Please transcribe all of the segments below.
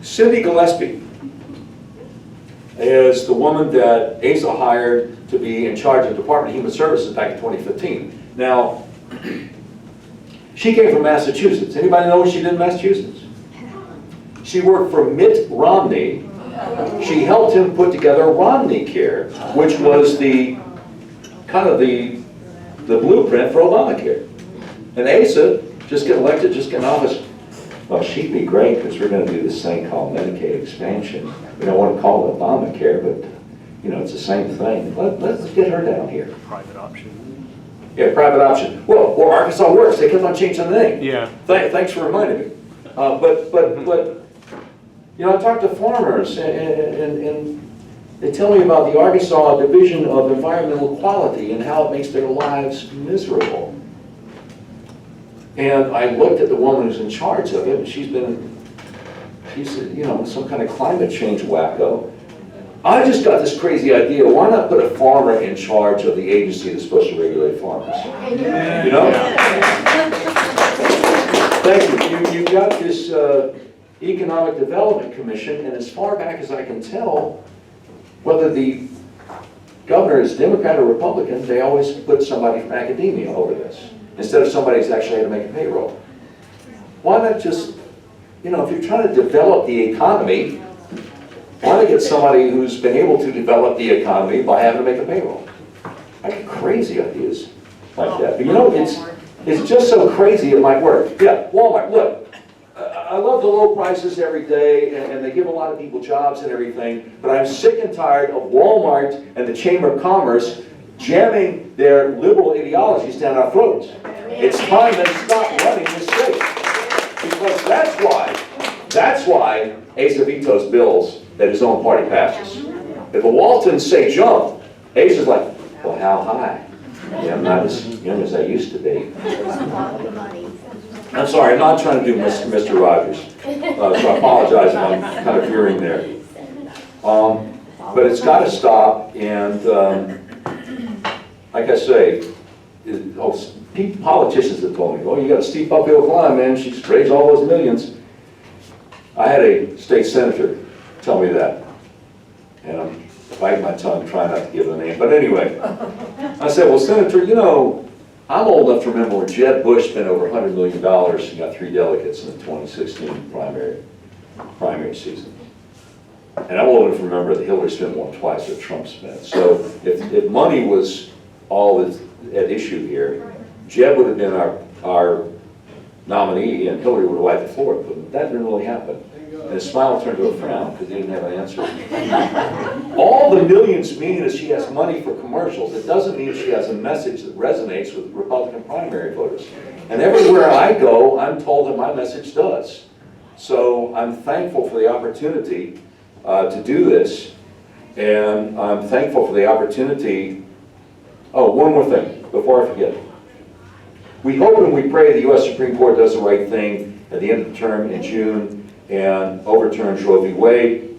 Cindy Gillespie is the woman that ASA hired to be in charge of the Department of Human Services back in 2015. Now, she came from Massachusetts. Anybody know what she did in Massachusetts? She worked for Mitt Romney. She helped him put together Romney Care, which was the kind of the blueprint for Obamacare. And Asa, just get elected, just get in office. Well, she'd be great because we're going to do this thing called Medicaid expansion. We don't want to call it Obamacare, but you know, it's the same thing. Let's get her down here. Private option. Yeah, private option. Well, Arkansas works. They kept on changing the name. Yeah. Thanks for reminding me. But you know, I talked to farmers, and they tell me about the Arkansas Division of Environmental Quality and how it makes their lives miserable. And I looked at the woman who's in charge of it, and she's you know, some kind of climate change wacko. I just got this crazy idea, why not put a farmer in charge of the agency that's supposed to regulate farmers? You know? Thank you. You got this Economic Development Commission, and as far back as I can tell, whether the governor is Democrat or Republican, they always put somebody from academia over this, instead of somebody who's actually had to make a payroll. Why not just, you know, if you're trying to develop the economy, why not get somebody who's been able to develop the economy by having to make a payroll? I get crazy ideas like that. But you know, it's just so crazy it might work. Yeah, Walmart, look. I love the low prices every day, and they give a lot of people jobs and everything, but I'm sick and tired of Walmart and the Chamber of Commerce jamming their liberal ideologies down our throats. It's time they stop running this state. Because that's why Asa vetoes bills that his own party passes. If the Waltons say jump, Asa's like, well, how high? Yeah, I'm not as young as I used to be. I'm sorry, I'm not trying to do Mr. Rogers, so I apologize if I'm kind of veering there. But it's got to stop, and like I say, politicians have told me, well, you got a steep uphill climb, man, she's raised all those millions. I had a state senator tell me that, and I'm biting my tongue, trying not to give the name, but anyway, I said, well, Senator, you know, I'm old enough to remember when Jeb Bush spent over $100 million and got 3 delegates in the 2016 primary season. And I'm old enough to remember that Hillary spent more than twice what Trump spent. So if money was all that's at issue here, Jeb would have been our nominee and Hillary would have wiped the floor. But that didn't really happen. And his smile turned to a frown because he didn't have an answer. All the millions mean is she has money for commercials. It doesn't mean she has a message that resonates with Republican primary voters. And everywhere I go, I'm told that my message does. So I'm thankful for the opportunity to do this. And I'm thankful for the opportunity. Oh, one more thing before I forget. We hope and we pray the U.S. Supreme Court does the right thing at the end of the term in June and overturns Roe v. Wade.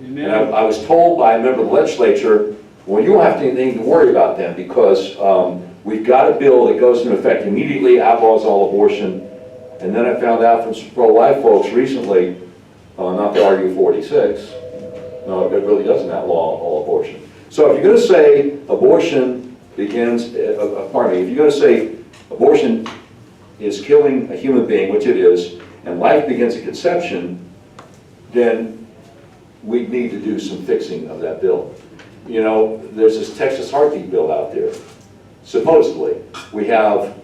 Amen. And I was told by a member of the legislature, well, you don't have anything to worry about then because we've got a bill that goes into effect immediately, outlaws all abortion. And then I found out from some pro-life folks recently, not to argue 46, no, it really doesn't outlaw all abortion. So if you're going to say abortion begins, pardon me, if you're going to say abortion is killing a human being, which it is, and life begins at conception, then we need to do some fixing of that bill. You know, there's this Texas heartbeat bill out there. Supposedly, we have,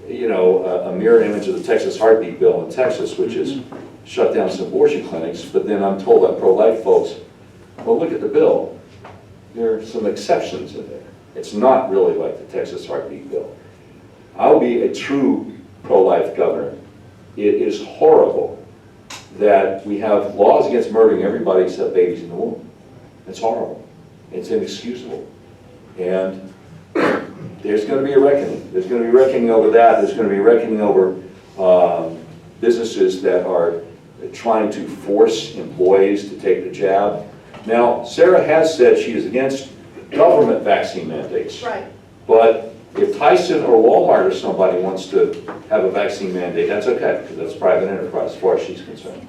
you know, a mirror image of the Texas heartbeat bill in Texas, which is shut down some abortion clinics, but then I'm told by pro-life folks, well, look at the bill. There are some exceptions in there. It's not really like the Texas heartbeat bill. I'll be a true pro-life governor. It is horrible that we have laws against murdering everybody except babies in the womb. It's horrible. It's inexcusable. And there's going to be a reckoning. There's going to be reckoning over that. There's going to be reckoning over businesses that are trying to force employees to take the jab. Now, Sarah has said she is against government vaccine mandates. Right. But if Tyson or Walmart or somebody wants to have a vaccine mandate, that's okay, because that's private enterprise as far as she's concerned.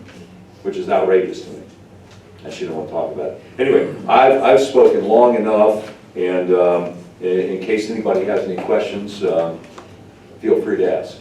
which is outrageous to me. And she didn't want to talk about it. Anyway, I've spoken long enough, and in case anybody has any questions, feel free to ask.